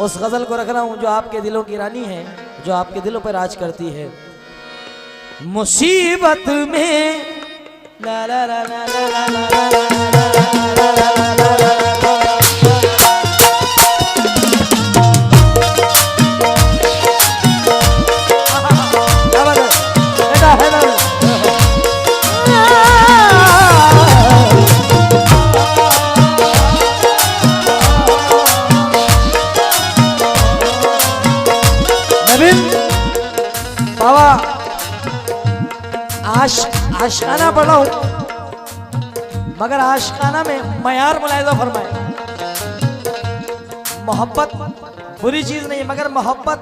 उस गजल को रख रहा हूं जो आपके दिलों की रानी है, जो आपके दिलों पर राज करती है। मुसीबत में ला ला ला ला ला ला ला बाबा आशिकाना पढ़ा हूं, मगर आशिकाना में मयार मुलाहिजा फरमाए। मोहब्बत बुरी चीज नहीं, मगर मोहब्बत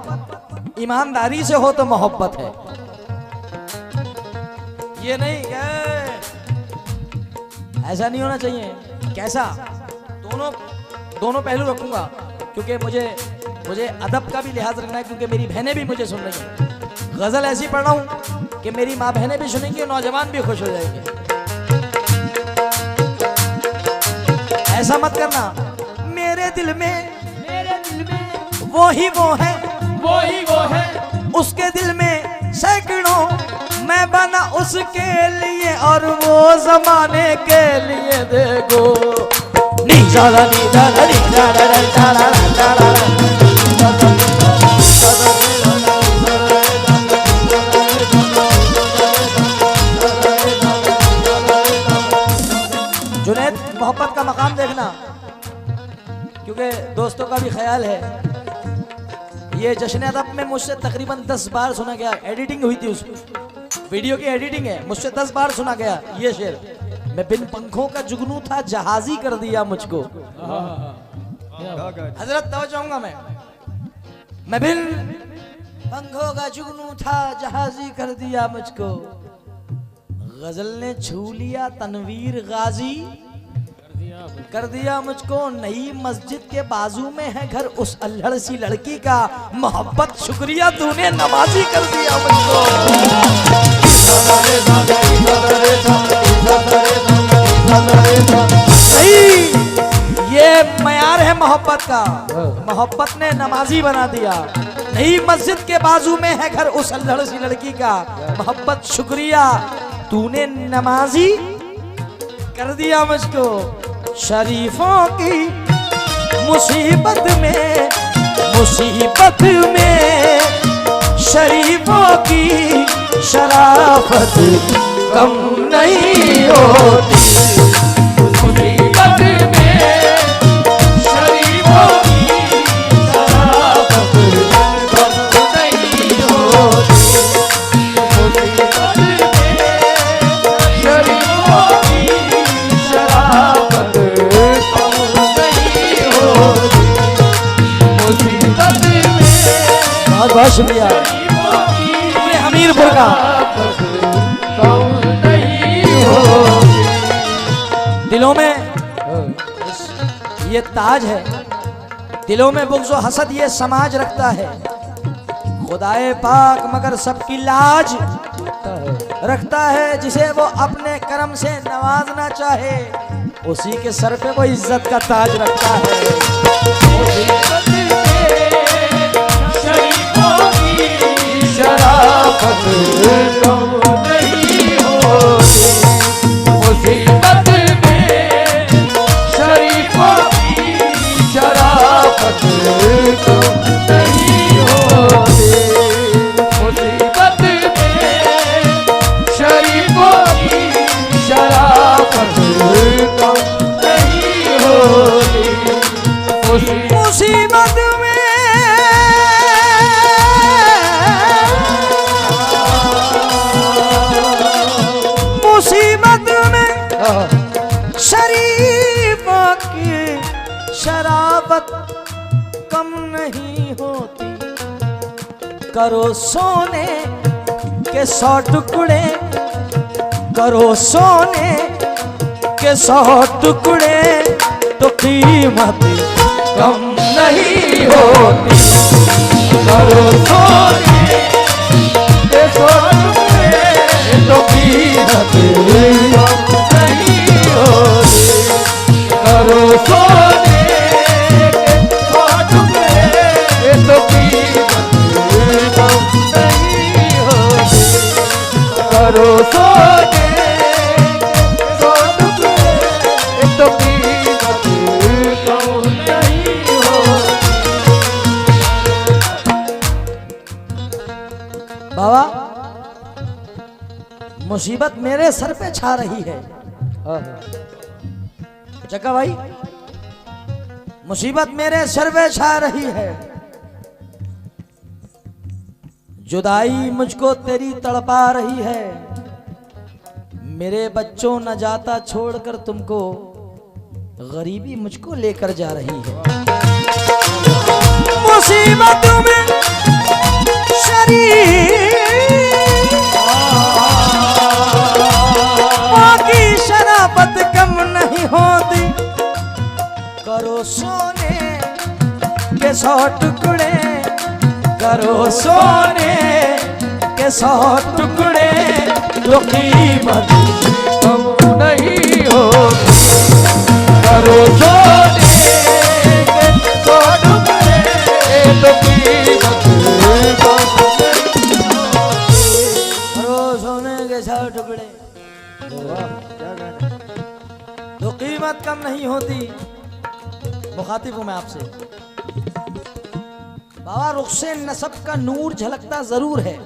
ईमानदारी से हो तो मोहब्बत है। ये नहीं ऐसा नहीं होना चाहिए। कैसा? दोनों पहलू रखूंगा, क्योंकि मुझे अदब का भी लिहाज रखना है, क्योंकि मेरी बहनें भी मुझे सुन रही हैं। गजल ऐसी पढ़ रहा हूं कि मेरी माँ बहनें भी सुनेंगी, नौजवान भी खुश हो जाएंगे। ऐसा मत करना। मेरे दिल में वो ही वो है, उसके दिल में सैकड़ों मैं बना उसके लिए, और वो जमाने के लिए देखो। जुनैद, मोहब्बत का मकाम देखना, क्योंकि दोस्तों का भी ख्याल है। ये जश्न अदब में मुझसे तकरीबन 10 बार सुना गया। एडिटिंग हुई थी, उस वीडियो की एडिटिंग है, मुझसे 10 बार सुना गया ये शेर। मैं बिन पंखों का जुगनू था, जहाजी कर दिया मुझको। हजरत तवज्जो चाहूंगा मैं बिन पंखों का जुगनू था, जहाजी कर दिया मुझको। गजल ने छू लिया तनवीर गाजी, कर दिया मुझको। नई मस्जिद के बाजू में है घर उस अल्हड़ सी लड़की का, मोहब्बत शुक्रिया तूने नमाजी कर दिया मुझको। ये मयार है मोहब्बत का। मोहब्बत ने नमाजी बना दिया। नई मस्जिद के बाजू में है घर उस अल्हड़ सी लड़की का, मोहब्बत शुक्रिया तूने नमाजी कर दिया मुझको। शरीफों की मुसीबत में शरीफों की शराफत कम नहीं होती। मुसीबत में शरीफों की शराफत कम नहीं होती। बहुत शुक्रिया हमीरपुर का। दिलों में ये ताज है, दिलों में बुग़्ज़ व हसद ये समाज रखता है। खुदाए पाक मगर सबकी लाज रखता है। जिसे वो अपने करम से नवाजना चाहे, उसी के सर पे वो इज्जत का ताज रखता है। शराफत कम नहीं होती। मुसीबत में शरीफों की शराफत कम नहीं होती। मुसीबत में शरीफों की शराफत कम नहीं होती। मुसीबत शरीफों की शराबत कम नहीं होती। करो सोने के 100 टुकड़े, करो सोने के 100 टुकड़े, तो कीमत कम नहीं होती। करो सोने के 100 टुकड़े, तो कीमत कम नहीं होती। करो सोने के 100 टुकड़े, करो सोने सौ टुकड़े तो कीमत कम नहीं होती। बाबा मुसीबत मेरे सर पे छा रही है। चक्का भाई मुसीबत मेरे सर पे छा रही है। जुदाई मुझको तेरी तड़पा रही है। मेरे बच्चों न जाता छोड़कर तुमको, गरीबी मुझको लेकर जा रही है। मुसीबत में शरीर की शराबत कम नहीं होती। करो सोने के 100 टुकड़े, करो सोने के 100 टुकड़े तो कीमत कम नहीं होती। करो सोने के 100 टुकड़े तो कीमत कम नहीं होती। करो सोने के 100 टुकड़े तो कीमत कम नहीं होती। मुखातिब हूं मैं आपसे। बाबा रुख़्से नसब का नूर झलकता जरूर है।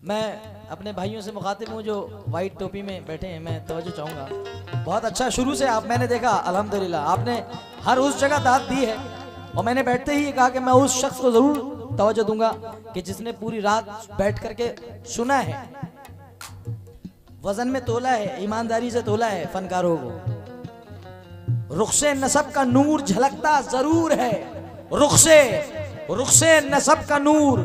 मैं अपने भाइयों से मुखातिब हूं जो वाइट टोपी में बैठे हैं। मैं तवज्जो चाहूंगा। बहुत अच्छा शुरू से आप मैंने देखा अल्हम्दुलिल्लाह आपने हर उस जगह दाद दी है और मैंने बैठते ही कहा कि मैं उस शख्स को जरूर तवज्जो दूंगा कि जिसने पूरी रात बैठ करके सुना है, वजन में तोला है, ईमानदारी से तोला है फनकारों को। रुख़्से नसब का नूर झलकता जरूर है। रुख़्से नसब का नूर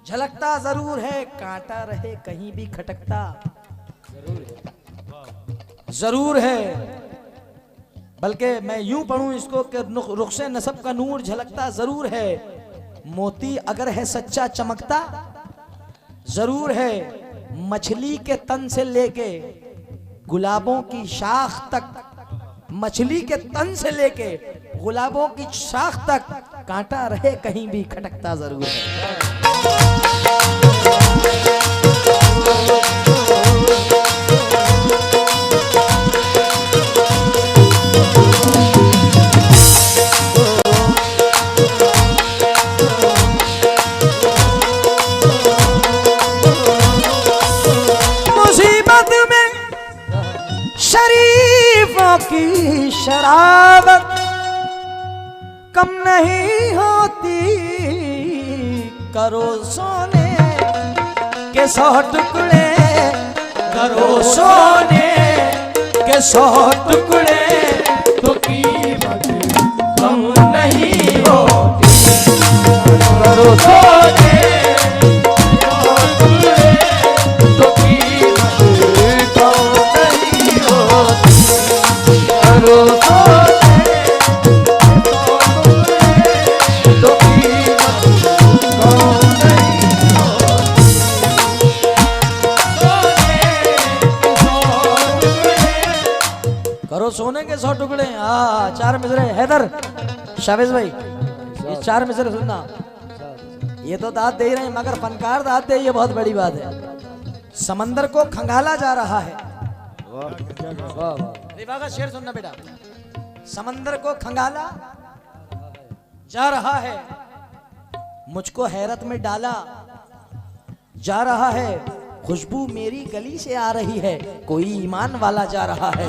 झलकता जरूर है। कांटा रहे कहीं भी खटकता जरूर है। बल्कि मैं यूं पढ़ूं इसको कि रुख़्से नसब का नूर झलकता जरूर है। मोती अगर है सच्चा चमकता जरूर है। मछली के तन से लेके गुलाबों की शाख तक, मछली के तन से लेके गुलाबों की शाख तक कांटा रहे कहीं भी खटकता जरूर है। मुसीबत में शरीफों की शराबत कम नहीं होती। करो सोने के 100 टुकड़े, करो सोने के 100 टुकड़े तो कीमत कम नहीं होती। करो सोने के 100 टुकड़े तो कीमत कम नहीं होती। करो सोने के 100 टुकड़े तो कीमत कम नहीं होती। करो सोने के 100 टुकड़े। हाँ 4 मिसरे हैदर शावेज भाई, ये 4 मिसरे सुनना। ये तो दाद दे रहे हैं मगर फनकार दाद दे, ये बहुत बड़ी बात है। समंदर को खंगाला जा रहा है। रिवा का शेर सुनना बेटा। समंदर को खंगाला जा रहा है, मुझको हैरत में डाला जा रहा है। खुशबू मेरी गली से आ रही है, कोई ईमान वाला जा रहा है।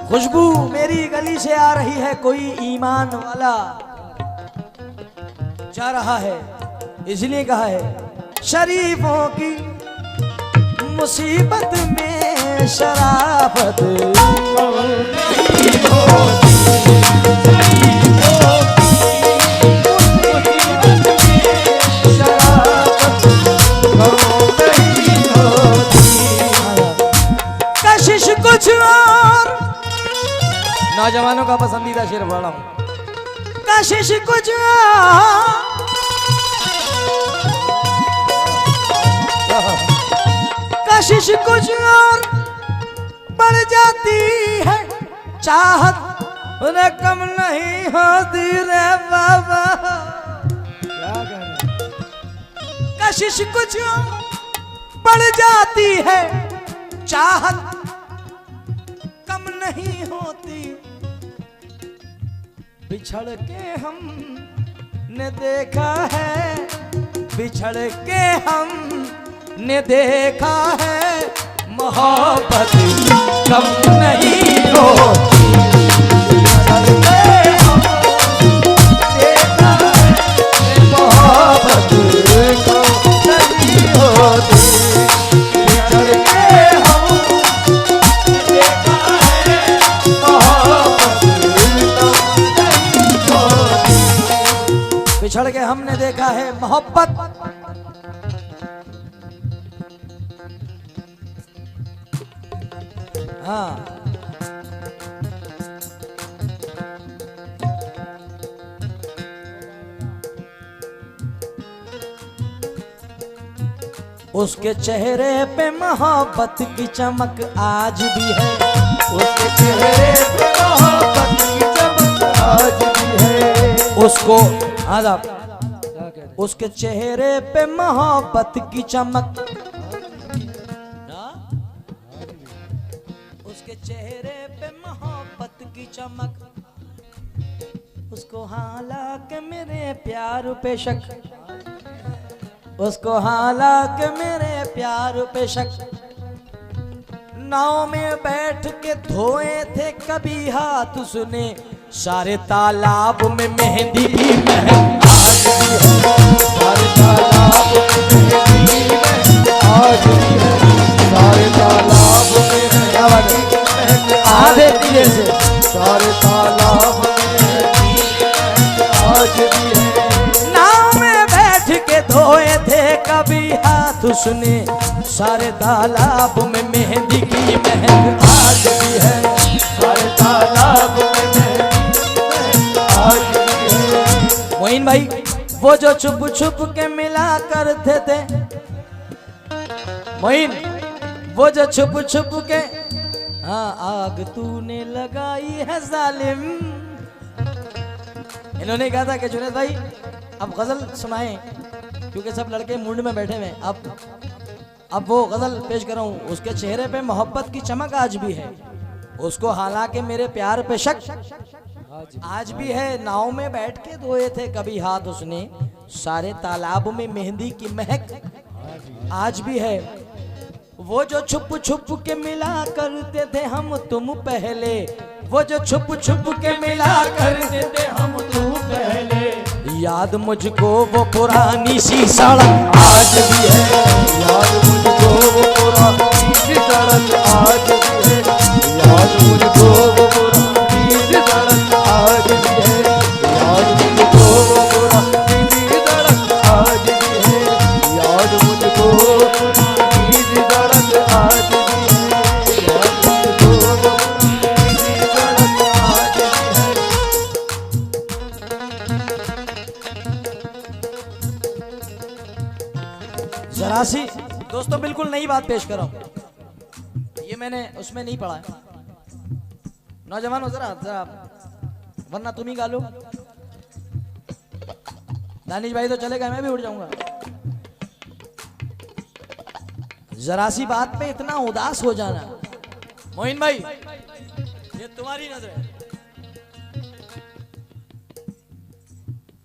खुशबू मेरी गली से आ रही है, कोई ईमान वाला जा रहा है। इसलिए कहा है शरीफों की मुसीबत में शराफत कशिश कुछ और। नौजवानों का पसंदीदा शेर पढ़ रहा हूं। कशिश कुछ और, कशिश कुछ और बढ़ जाती है चाहत उन्हें कम नहीं होती रे बाबा। कशिश कुछ बढ़ जाती है चाहत कम नहीं होती। बिछड़ के हम ने देखा है, बिछड़ के हम ने देखा है, मोहब्बत कम नहीं होती। बिछड़ के हम देखा है, मोहब्बत कम नहीं होती। बिछड़ के हम देखा है, मोहब्बत बिछड़ के हमने देखा है मोहब्बत। हाँ उसके चेहरे पे मोहब्बत की चमक आज भी है। उसके चेहरे पे मोहब्बत की चमक आज भी है। उसको आदाब उसके चेहरे पे मोहब्बत की चमक, उसके चेहरे पे मोहब्बत की चमक, उसको हालांकि मेरे प्यार पे शक, उसको हालांकि मेरे प्यार पे शक। नाव में बैठ के धोए थे कभी हाथ उसने, सारे तालाब में मेहंदी की महक आज भी है। सारे तालाब में मेहंदी की महक आज भी है। सारे तालाब में मेहंदी की महक आधे धीरे से, सारे तालाब में मेहंदी की महक आज भी है। नाव में बैठ के धोए थे कभी हाथ उसने, सारे तालाब में मेहंदी की महक आज भी है। सारे तालाब में मोइन भाई वो जो छुप छुप के मिला करते थे, मोइन वो जो छुप छुप के, हाँ आग तूने लगाई है जालिम। इन्होंने कहा था कि जुनैद भाई अब गजल सुनाएं क्योंकि सब लड़के मूड में बैठे हुए। अब वो गजल पेश कर रहा हूं। उसके चेहरे पे मोहब्बत की चमक आज भी है, उसको हालांकि मेरे प्यार पे शक आज भी है। नाव में बैठ के धोए थे कभी हाथ उसने, सारे तालाब में मेहंदी की महक आज भी है। वो जो छुप छुप के मिला करते थे हम तुम पहले, वो जो छुप छुप के मिला करते थे हम तुम पहले, याद मुझको वो पुरानी सी सड़क आज भी है। याद मुझको वो पुरानी सी सड़क आज भी है। याद मुझको वो पुरानी सी सड़क आज भी है। याद मुझको वो पुरानी सी सड़क आज भी है। याद मुझको पुरानी सी सड़क आज भी है। याद मुझको पुरानी सी सड़क आज भी है। जरा सी दोस्तों बिल्कुल नई बात पेश कर रहा हूं, ये मैंने उसमें नहीं पढ़ा है। नौजवान हो जरा वरना तुम ही गा लो। दानिश भाई तो चलेगा, मैं भी उठ जाऊंगा। जरा सी बात पे इतना उदास हो जाना, मोइन भाई ये तुम्हारी नजर है।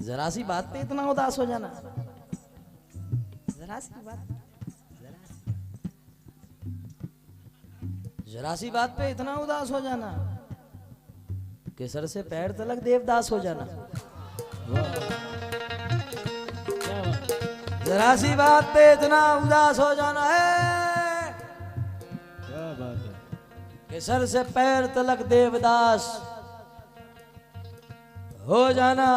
जरा सी बात पे इतना उदास हो जाना, जरा सी बात, जरा सी बात पे इतना उदास हो जाना कि सर से पैर तलक देवदास हो जाना। जरा सी बात पे इतना उदास हो जाना है क्या बात है कि सर से पैर तलक देवदास हो जाना।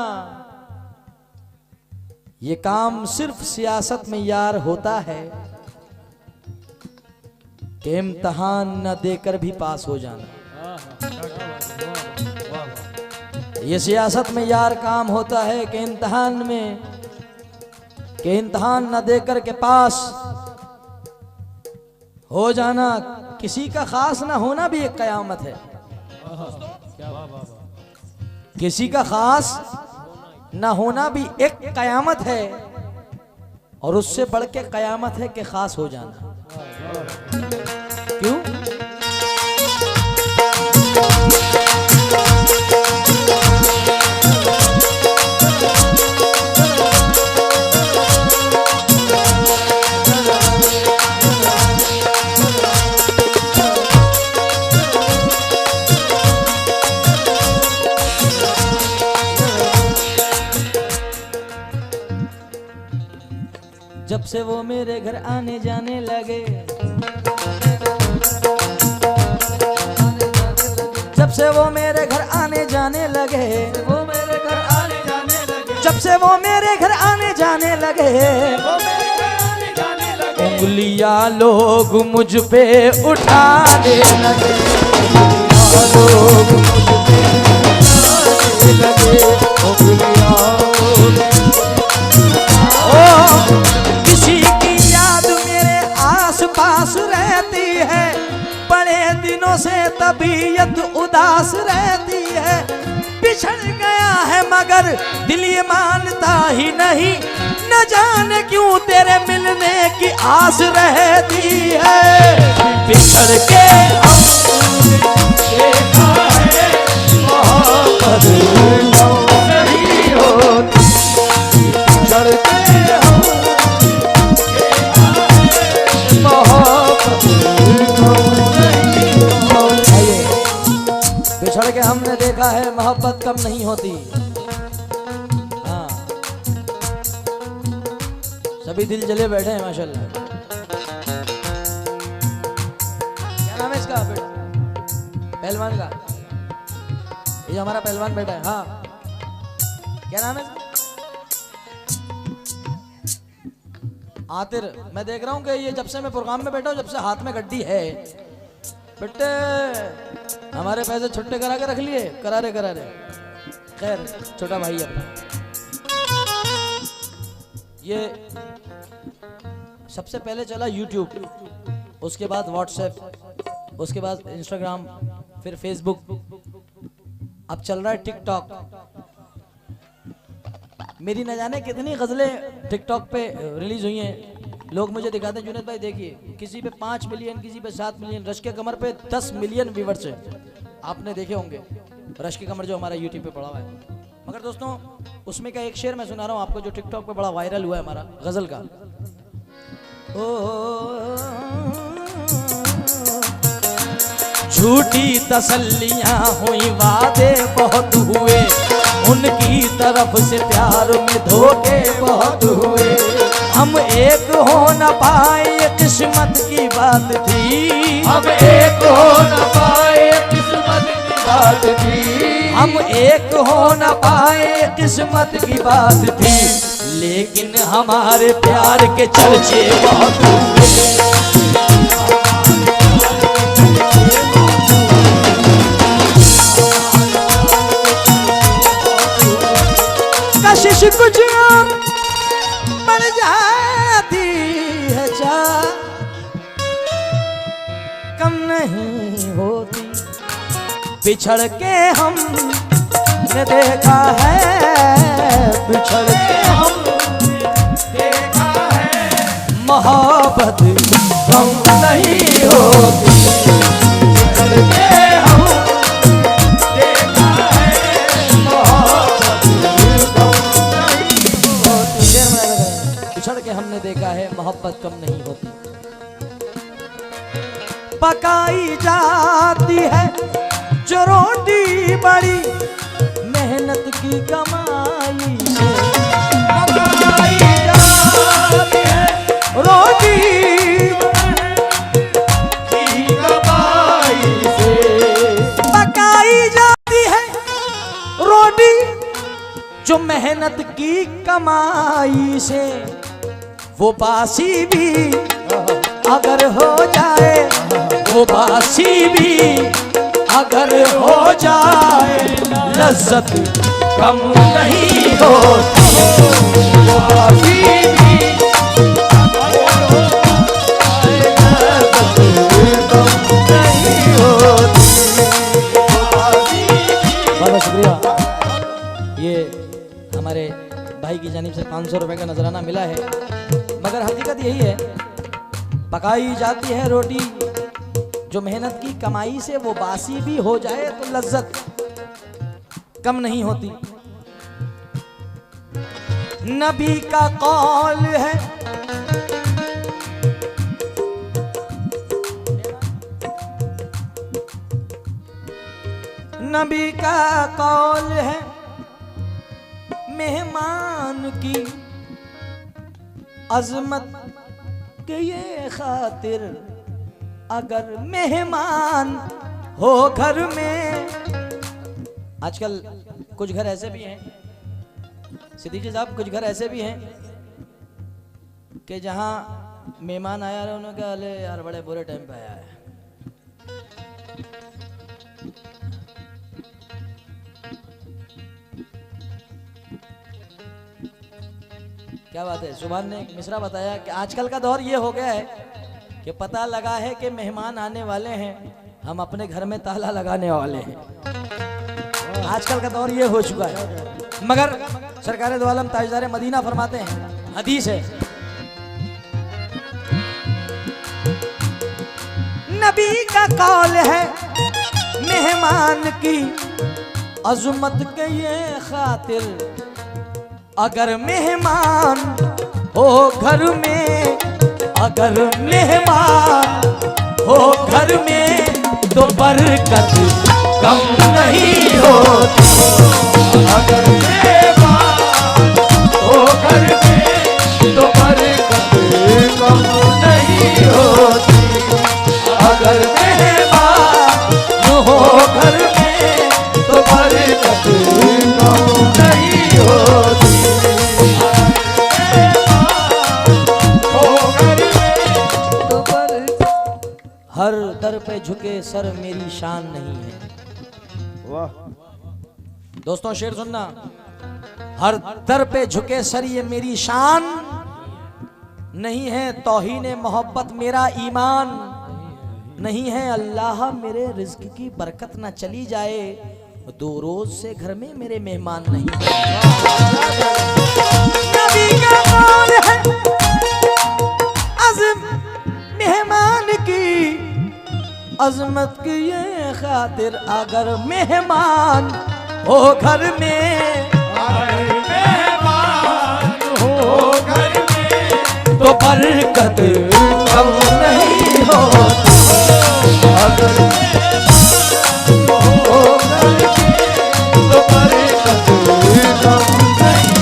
ये काम सिर्फ सियासत में यार होता है कि इम्तिहान न देकर भी पास हो जाना। ये सियासत में यार काम होता है कि इम्तिहान न देकर के पास हो जाना। किसी का खास ना होना भी एक कयामत है। किसी का खास ना होना भी एक कयामत है, और उससे बढ़ के कयामत है कि खास हो जाना। क्यों? जब से वो मेरे घर आने जाने लगे, जब से वो मेरे घर आने जाने लगे, वो मेरे घर आने जाने लगे, जब से वो मेरे घर आने जाने लगे, वो मेरे घर आने जाने लगे, उंगलियां लोग मुझ पे उठाने लगे, उंगलियां लोग मुझ पे उठाने लगे, उंगलियां किसी की याद मेरे आस पास रहती है, बड़े दिनों से तबीयत उदास रहती है, बिछड़ गया है मगर दिल ये मानता ही नहीं, न जाने क्यों तेरे मिलने की आस रहती है, बिछड़ के देखा है मोहब्बत नहीं होती, बिछड़ के बिछड़ के हमने देखा है मोहब्बत कम नहीं होती। हाँ, सभी दिल जले बैठे हैं माशाल्लाह। क्या नाम है इसका बेटा? पहलवान का, ये जो हमारा पहलवान बेटा है। हाँ, क्या नाम है इसका? आतिर। मैं देख रहा हूँ कि ये जब से मैं प्रोग्राम में बैठा हूँ, जब से हाथ में गड्डी है, बेटे हमारे पैसे छुट्टे करा के रख लिए, करारे करारे। खैर, छोटा भाई अपना। ये सबसे पहले चला YouTube, उसके बाद व्हाट्सएप, उसके बाद इंस्टाग्राम, फिर फेसबुक, अब चल रहा है टिकटॉक। मेरी न जाने कितनी गजलें टिकटॉक पे रिलीज हुई हैं। लोग मुझे दिखाते हैं, जुनैद भाई देखिए, किसी पे 5 मिलियन, किसी पे 7 मिलियन, रश के कमर पे 10 मिलियन व्यूवर्स है। आपने देखे होंगे रश के कमर जो हमारा यूट्यूब पे पड़ा हुआ है। मगर दोस्तों, उसमें का एक शेर मैं सुना रहा हूँ आपको, जो टिकटॉक पे बड़ा वायरल हुआ है, हमारा गजल का। झूठी तसल्लियां हुई, वादे बहुत हुए, उनकी तरफ से प्यार में धोखे बहुत हुए, हम एक हो न पाए किस्मत की बात थी, हम एक हो न पाए किस्मत की बात थी, हम एक हो न पाए किस्मत की बात थी, लेकिन हमारे प्यार के चर्चे बहुत हुए। कशिश कुछ और बढ़ जाती है, चाह कम नहीं होती, बिछड़ के हमने देखा है, बिछड़ के हमने देखा है, मोहब्बत कम नहीं होती, बिछड़ के हम हमने देखा है, मोहब्बत कम नहीं होती। पकाई जाती है जो रोटी बड़ी मेहनत की कमाई से, पकाई जाती है रोटी की कमाई से, पकाई जाती है रोटी जो मेहनत की कमाई से, वो बासी भी अगर हो जाए, वो बासी भी अगर हो जाए, लज्जत कम नहीं होती, वो बासी भी अगर हो जाए, लज्जत कम 500 रुपए का नजराना मिला है, मगर हकीकत यही है, पकाई जाती है रोटी जो मेहनत की कमाई से वो बासी भी हो जाए तो लज्जत कम नहीं होती। नबी का कौल है, नबी का कौल है, मेहमान की अजमत के ये खातिर अगर मेहमान हो घर में। आजकल कुछ घर ऐसे भी हैं सिद्दीकी साहब, कुछ घर ऐसे भी हैं कि जहां मेहमान आया है उन्होंने कहा अरे यार बड़े बुरे टाइम पे आया है। क्या बात है। सुभान ने एक मिसरा बताया कि आजकल का दौर ये हो गया है कि पता लगा है कि मेहमान आने वाले हैं, हम अपने घर में ताला लगाने वाले हैं। आजकल का दौर ये हो चुका है। मगर सरकार दो आलम ताजदार मदीना फरमाते हैं, हदीस है, नबी का कौल है, मेहमान की अजमत के ये खातिर अगर मेहमान हो घर में, अगर मेहमान हो घर में तो बरकत कम नहीं होती। अगर मेहमान हो घर में तो बरकत कम नहीं होती। अगर मेहमान हो घर में तो बरकत कम नहीं होती। हर दर पे झुके सर मेरी शान नहीं है। वाह दोस्तों शेर सुनना, हर दर पे झुके सर ये मेरी शान नहीं है, तौहीन मोहब्बत मेरा ईमान नहीं है। अल्लाह मेरे रिज्क की बरकत ना चली जाए, 2 रोज से घर में मेरे मेहमान नहीं है। नबी का कौल है, अज़म मेहमान की अजमत की ये खातिर अगर मेहमान हो घर में, अगर मेहमान हो घर में तो बरकत कम नहीं होती। अगर मेहमान हो घर में तो बरकत कम नहीं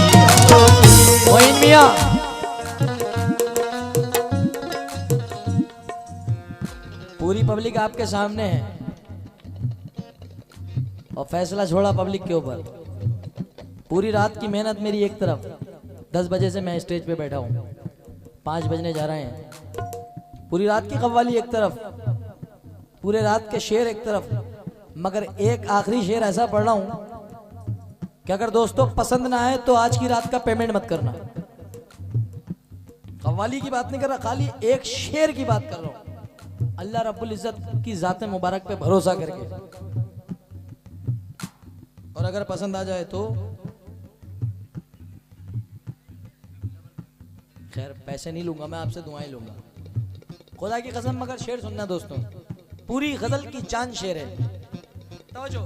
होती। वही मियां पूरी पब्लिक आपके सामने है और फैसला छोड़ा पब्लिक के ऊपर। पूरी रात की मेहनत मेरी एक तरफ, 10 बजे से मैं स्टेज पे बैठा हूँ, 5 बजने जा रहे हैं। पूरी रात की कव्वाली एक तरफ, पूरे रात के शेर एक तरफ, मगर एक आखिरी शेर ऐसा पढ़ रहा हूँ कि अगर दोस्तों पसंद ना आए तो आज की रात का पेमेंट मत करना। कव्वाली की बात नहीं कर रहा, खाली एक शेर की बात कर रहा हूँ, अल्लाह रब्बुल इज्जत की जात मुबारक पे भरोसा करके। और अगर पसंद आ जाए तो खैर पैसे नहीं लूंगा मैं आपसे, दुआएं लूंगा खुदा की कसम। मगर शेर सुनना दोस्तों, पूरी गजल की चांद शेर है, तवज्जो।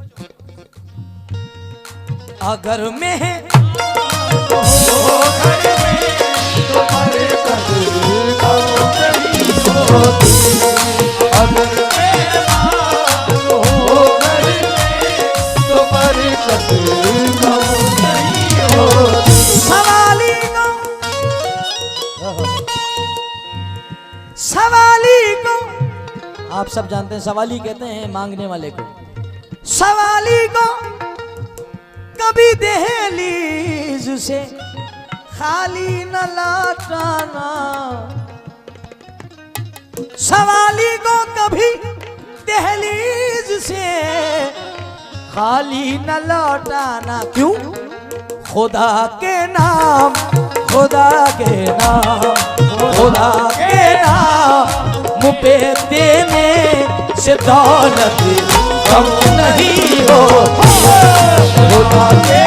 अगर मैं हो घर में तो बरकत कम नहीं होती। अगर मेहमान हो घर में तो बरकत कम नहीं होती। सवाली को, सवाली को आप सब जानते हैं, सवाली कहते हैं मांगने वाले को। सवाली को कभी दहलीज से खाली न लौटाना, सवाली को कभी दहलीज से खाली न लौटाना। क्यों? खुदा के नाम, खुदा के नाम, खुदा के नाम पे देने से दौलत कम नहीं हो। खुदा के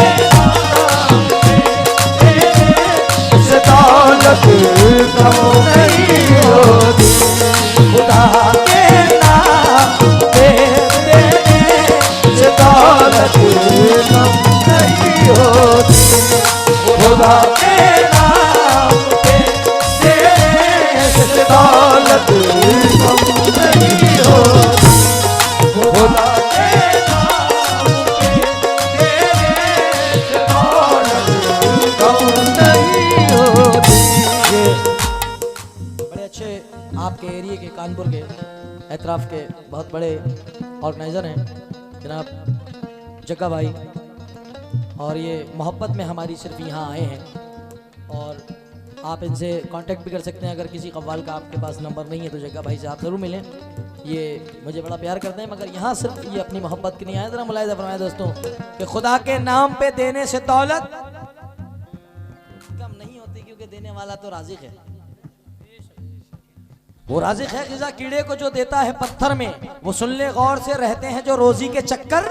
दौलत कम नहीं होती। खुदा के नाम पे देने से दौलत कम नहीं होती। खुदा के नाम पे देने से दौलत कम नहीं होती। खुदा के नाम पे देने से दौलत कम नहीं होती। ये बड़े अच्छे आपके एरिया के कानपुर के एतराफ़ के बहुत बड़े ऑर्गेनाइज़र हैं जनाब जग्गा भाई, और ये मोहब्बत में हमारी सिर्फ यहाँ आए हैं। और आप इनसे कांटेक्ट भी कर सकते हैं, अगर किसी कव्वाल का आपके पास नंबर नहीं है तो जग्गा भाई से आप ज़रूर मिलें। ये मुझे बड़ा प्यार करते हैं, मगर यहाँ सिर्फ ये अपनी मोहब्बत के नहीं आए। ज़रा मुलाहिज़ा फरमाएं दोस्तों कि खुदा के नाम पे देने से दौलत कम नहीं होती, क्योंकि देने वाला तो राज़िक है। वो राज़िक है ग़िज़ा कीड़े को जो देता है पत्थर में, वो सुन ले गौर से रहते हैं जो रोजी के चक्कर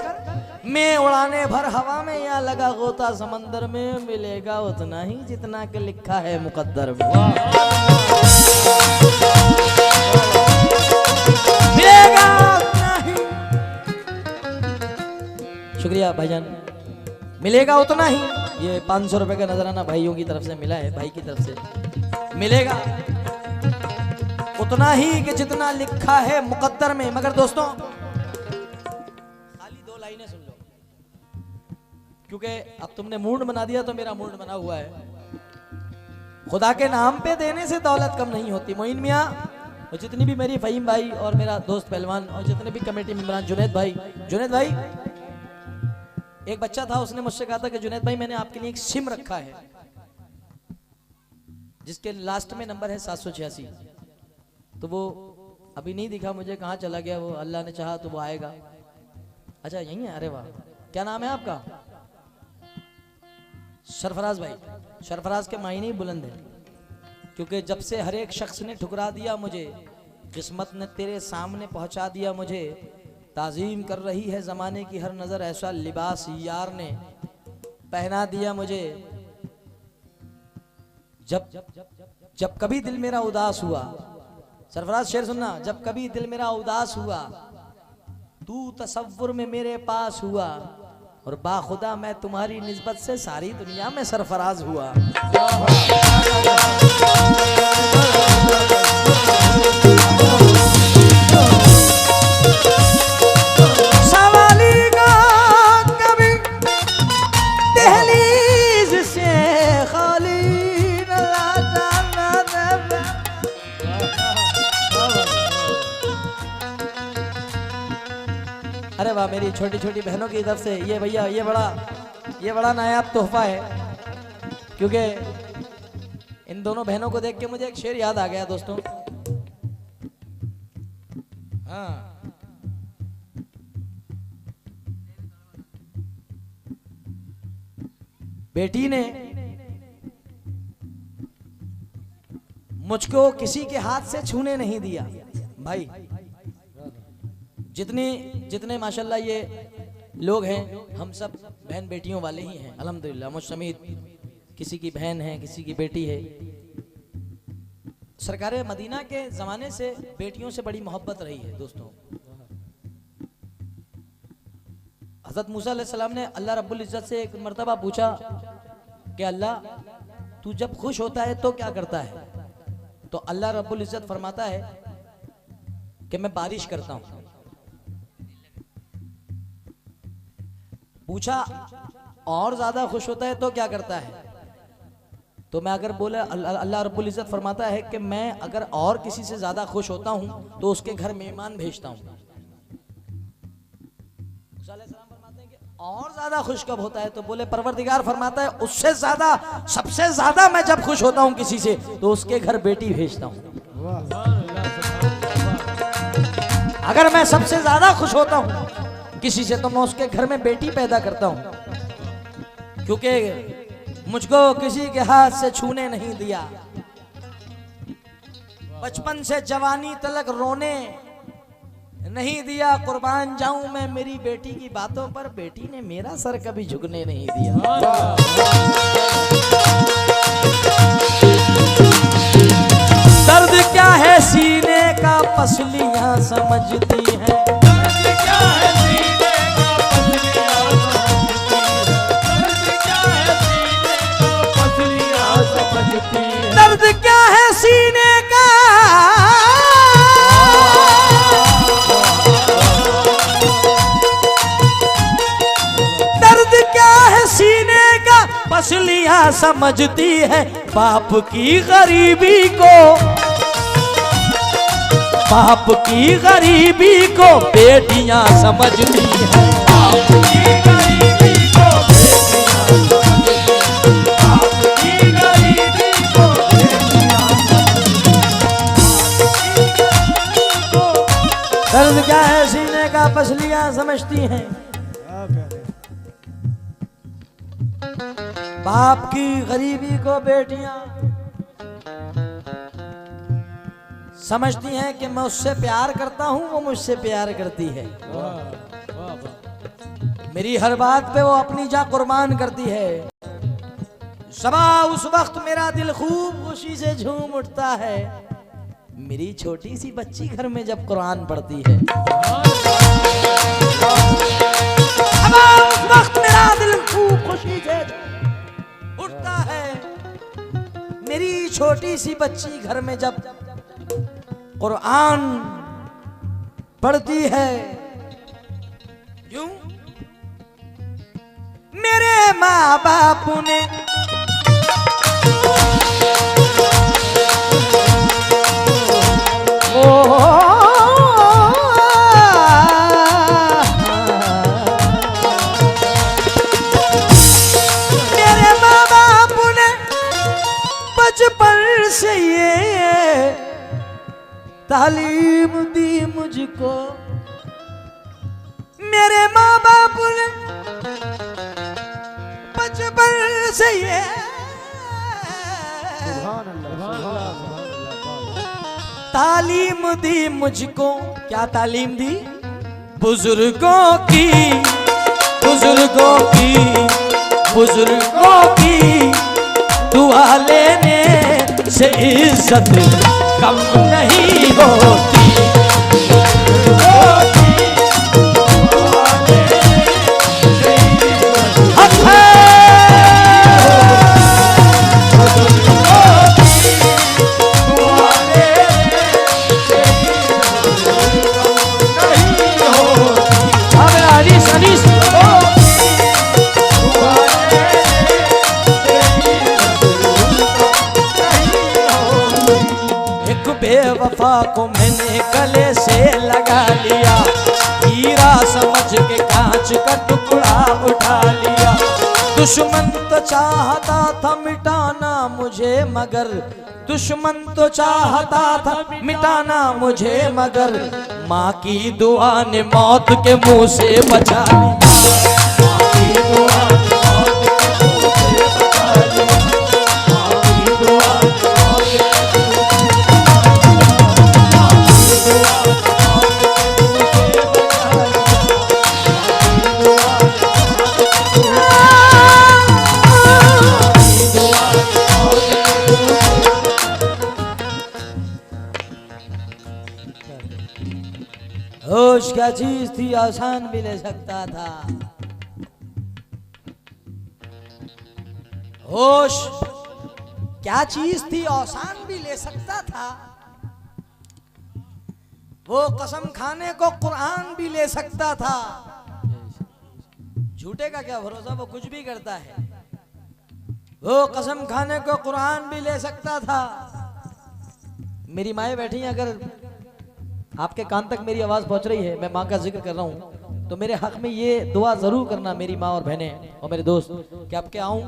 में। उड़ाने भर हवा में या लगा गोता समंदर में, मिलेगा उतना ही जितना के लिखा है मुकद्दर में। मिलेगा उतना ही, शुक्रिया भाईजान, मिलेगा उतना ही। ये 500 रुपए का नजराना भाइयों की तरफ से मिला है, भाई की तरफ से। मिलेगा उतना ही कि जितना लिखा है मुकद्दर में। मगर दोस्तों खाली 2 लाइनें सुन लो, क्योंकि अब तुमने मूड बना दिया तो मेरा मूड बना हुआ है। खुदा के नाम पे देने से दौलत कम नहीं होती। मोइन मियाँ और जितनी भी मेरी फ़हीम भाई और मेरा दोस्त पहलवान और जितने भी कमेटी मेंबरान, जुनैद भाई एक बच्चा था, उसने मुझसे कहा था कि जुनैद भाई मैंने आपके लिए एक सिम रखा है जिसके लास्ट में नंबर है 786। तो वो अभी नहीं दिखा मुझे, कहाँ चला गया वो, अल्लाह ने चाहा तो वो आएगा। अच्छा यही है, अरे वाह, क्या नाम है आपका? सरफराज भाई। सरफराज के मायने ही बुलंद है, क्योंकि जब से हर एक शख्स ने ठुकरा दिया मुझे, किस्मत ने तेरे सामने पहुंचा दिया मुझे। ताज़ीम कर रही है ज़माने की हर नज़र, ऐसा लिबास यार ने पहना दिया मुझे। जब कभी दिल मेरा उदास हुआ, सरफराज शेर सुनना, जब कभी दिल मेरा उदास हुआ तू तसव्वुर में मेरे पास हुआ, और बाखुदा मैं तुम्हारी निस्बत से सारी दुनिया में सरफराज हुआ। सवाली का कभी दहलीज से खाली अरे वाह, मेरी छोटी छोटी बहनों की तरफ से ये भैया ये बड़ा नायाब तोहफा है, क्योंकि इन दोनों बहनों को देख के मुझे एक शेर याद आ गया दोस्तों। हाँ, बेटी ने मुझको किसी के हाथ से छूने नहीं दिया। भाई जितने माशाल्लाह ये लोग हैं, हम सब बहन बेटियों वाले ही हैं अल्हम्दुलिल्लाह। मुझ समेत किसी की बहन है, किसी की बेटी है। सरकारे मदीना के ज़माने से बेटियों से बड़ी मोहब्बत रही है दोस्तों। हज़रत मूसा अलैहिस्सलाम ने अल्लाह रब्बुल इज़्ज़त से एक मर्तबा पूछा कि अल्लाह तू जब खुश होता है तो क्या करता है? तो अल्लाह रब्बुल इज़्ज़त फरमाता है कि मैं बारिश करता हूँ। पूछा और ज्यादा खुश होता है तो क्या करता है? तो मैं अगर बोले, अल्लाह रब्बुल इज़्ज़त फरमाता है कि मैं अगर और किसी से ज्यादा खुश होता हूं तो उसके घर मेहमान भेजता हूं। फरमाते हैं कि और ज्यादा खुश कब होता है? तो बोले परवरदिगार फरमाता है उससे ज्यादा, सबसे ज्यादा मैं जब खुश होता हूं किसी से तो उसके घर बेटी भेजता हूं। अगर मैं सबसे ज्यादा खुश होता हूं किसी से तो मैं उसके घर में बेटी पैदा करता हूं, क्योंकि मुझको किसी के हाथ से छूने नहीं दिया। बचपन से जवानी तलक रोने नहीं दिया। कुर्बान जाऊं मैं मेरी बेटी की बातों पर, बेटी ने मेरा सर कभी झुकने नहीं दिया। पसलियां समझती हैं। दर्द क्या है सीने का, दर्द क्या है सीने का, पसलियां समझती है। बाप की गरीबी को, बाप की गरीबी को बेटियां समझती हैं। बाप की गरीबी को दर्द क्या है सीने का, पसलियां समझती हैं। बाप की गरीबी को बेटियां समझती हैं कि मैं उससे प्यार करता हूं, वो मुझसे प्यार करती है। मेरी हर बात पे वो अपनी जान कुर्बान करती है। सबा उस वक्त मेरा दिल खूब खुशी से झूम उठता है, मेरी छोटी सी बच्ची घर में जब कुरान पढ़ती है। उस वक्त मेरा दिल खूब खुशी से उठता है, मेरी छोटी सी बच्ची घर में जब कुरान पढ़ती है। क्यों? मेरे माँ बाप ने मेरे माँ बाप ने बचपन से ये तालीम दी मुझको। मेरे माँ बाप ने बचपन से ये तालीम दी मुझको। क्या तालीम दी? बुजुर्गों की, बुजुर्गों की, बुजुर्गों की दुआ लेने से इज्जत कम नहीं होती। बेवफा को मैंने गले से लगा लिया, हीरा समझ के कांच का टुकड़ा उठा लिया। दुश्मन तो चाहता था मिटाना मुझे मगर, दुश्मन तो चाहता था मिटाना मुझे मगर, माँ की दुआ ने मौत के मुंह से बचा लिया। माँ की दुआ ने मौत के मुंह से बचा लिया। माँ की दुआ होश क्या चीज थी, आसान भी ले सकता था। होश क्या चीज थी, आसान भी ले सकता था। वो कसम खाने को कुरान भी ले सकता था। झूठे का क्या भरोसा, वो कुछ भी करता है। वो कसम खाने को कुरान भी ले सकता था। मेरी माएँ बैठी हैं, अगर आपके कान तक मेरी आवाज पहुंच रही है, मैं माँ का जिक्र कर रहा हूँ, तो मेरे हक में ये दुआ जरूर करना मेरी माँ और बहनें और मेरे दोस्त, कि आपके आऊँ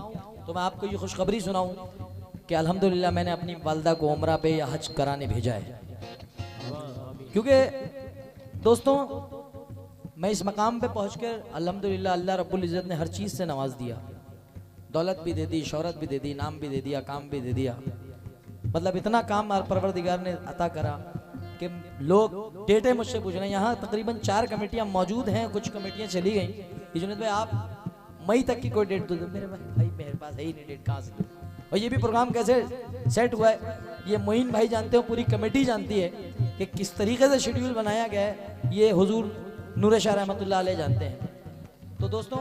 तो मैं आपको ये खुशखबरी सुनाऊं कि अल्हम्दुलिल्लाह मैंने अपनी वालदा को उम्रा पे या हज कराने भेजा है। क्योंकि दोस्तों मैं इस मकाम पे पहुंचकर अल्हम्दुलिल्लाह अल्लाह रब्बुल इज़्ज़त ने हर चीज़ से नवाज दिया। दौलत भी दे दी, शोहरत भी दे दी, नाम भी दे दिया, काम भी दे दिया। मतलब इतना काम परवरदिगार ने अता करा कि लोग डेटे मुझसे पूछ रहे हैं। यहाँ तकरीबन 4 कमेटियाँ मौजूद हैं, कुछ कमेटियाँ चली गई कि जुनैद भाई आप मई तक की कोई डेट दो। मेरे भाई मेरे पास है ही नहीं डेट, कहाँ से दूं? और ये भी प्रोग्राम कैसे सेट हुआ है ये मोइन भाई जानते हो, पूरी कमेटी जानती है कि किस तरीके से शेड्यूल बनाया गया है ये हुजूर नूर शाह रहमतुल्लाह अलैह जानते हैं। तो दोस्तों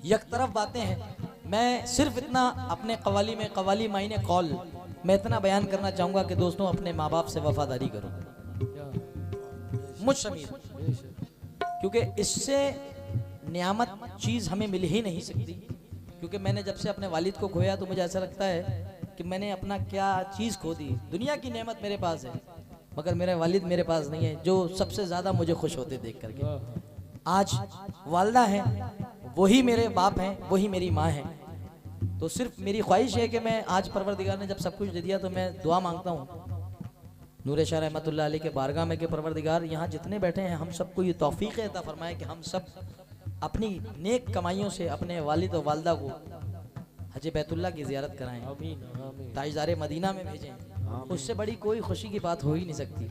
एक तरफ बातें हैं, मैं सिर्फ इतना अपने कवाली में कवाली मायने कौल मैं इतना बयान करना चाहूँगा कि दोस्तों अपने माँ बाप से वफादारी करो मुझ समीर, क्योंकि इससे नियामत चीज़ हमें मिल ही नहीं सकती। क्योंकि मैंने जब से अपने वालिद को खोया तो मुझे ऐसा लगता है कि मैंने अपना क्या चीज़ खो दी। दुनिया की नेमत मेरे पास है मगर मेरे वालिद मेरे पास नहीं है, जो सबसे ज़्यादा मुझे खुश होते देख करके। आज वालदा हैं, वही मेरे बाप हैं, वही मेरी माँ हैं। तो सिर्फ मेरी ख्वाहिश है कि मैं आज परवरदिगार ने जब सब कुछ दे दिया तो मैं दुआ मांगता हूँ नूर शाह रहमतुल्लाह अलैह के बारगाह में कि परवरदिगार यहाँ जितने बैठे हैं हम सबको ये तौफीक अता फरमाए कि हम सब अपनी नेक कमाइयों से अपने वालिद और वालदा को हज बैतुल्लाह की ज़ियारत कराएं, ताजदार मदीना में भेजें। उससे बड़ी कोई खुशी की बात हो ही नहीं सकती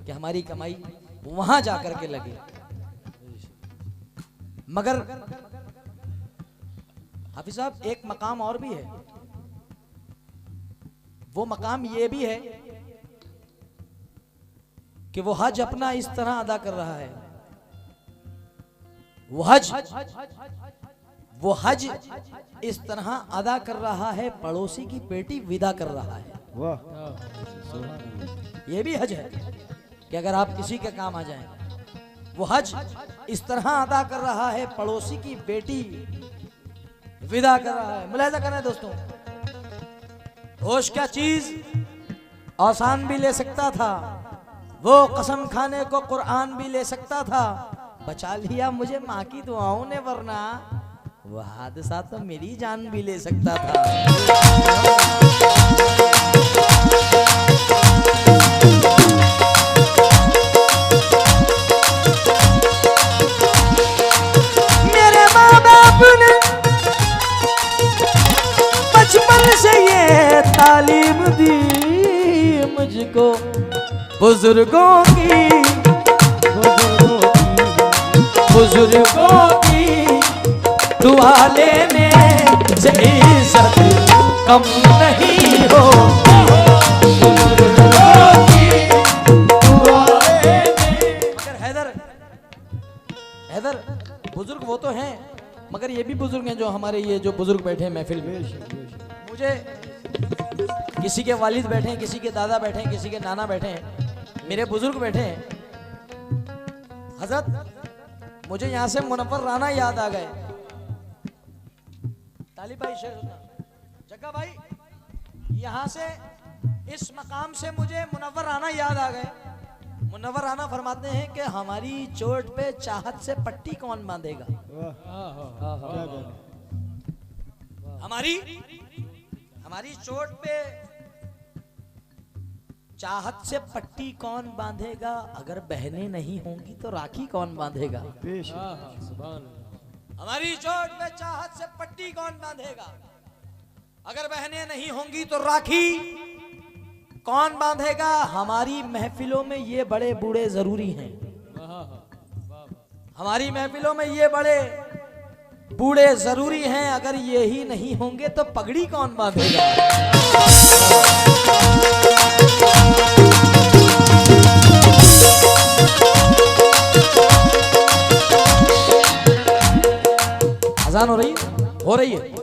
कि हमारी कमाई वहाँ जा कर के लगे। मगर हाफिज साहब एक मकाम और भी है, वो मकाम ये भी है कि वो हज अपना इस तरह अदा कर रहा है, वो हज इस तरह अदा कर रहा है, पड़ोसी की बेटी विदा कर रहा है। ये भी हज है कि अगर आप किसी के काम आ जाएं, वो हज इस तरह अदा कर रहा है, पड़ोसी की बेटी विदा कर रहा है। मुलाहिजा करना दोस्तों, होश क्या चीज आसान भी ले सकता था, वो कसम खाने को कुरान भी ले सकता था, बचा लिया मुझे माँ की दुआओं ने, वरना वह हादसा तो मेरी जान भी ले सकता था। मेरे माँ बाप ने बचपन से ये तालीम दी मुझको, बुजुर्गों की दुआ लेने से इज्जत कम नहीं हो। मगर हैदर बुजुर्ग वो तो हैं, मगर ये भी बुजुर्ग हैं जो हमारे ये जो बुजुर्ग बैठे हैं महफिल में। मुझे किसी के वालिद बैठे हैं, किसी के दादा बैठे हैं, किसी के नाना बैठे हैं, मेरे बुजुर्ग बैठे हैं। हजरत मुझे यहाँ से मुनव्वर राना याद आ गए। तालिब भाई, जग्गा भाई, यहाँ से इस मकाम से मुझे मुनव्वर राना याद आ गए। मुनव्वर राना फरमाते हैं कि हमारी चोट पे चाहत से पट्टी कौन बांधेगा। हमारी चोट पे चाहत से पट्टी कौन बांधेगा, अगर बहनें नहीं होंगी तो राखी कौन बांधेगा। हमारी चोट पे चाहत से पट्टी कौन बांधेगा, अगर बहनें नहीं होंगी तो राखी कौन बांधेगा। हमारी महफिलों में ये बड़े बूढ़े जरूरी हैं, हमारी महफिलों में ये बड़े बूढ़े जरूरी हैं, अगर ये ही नहीं होंगे तो पगड़ी कौन बांधेगा। अजान हो रही है?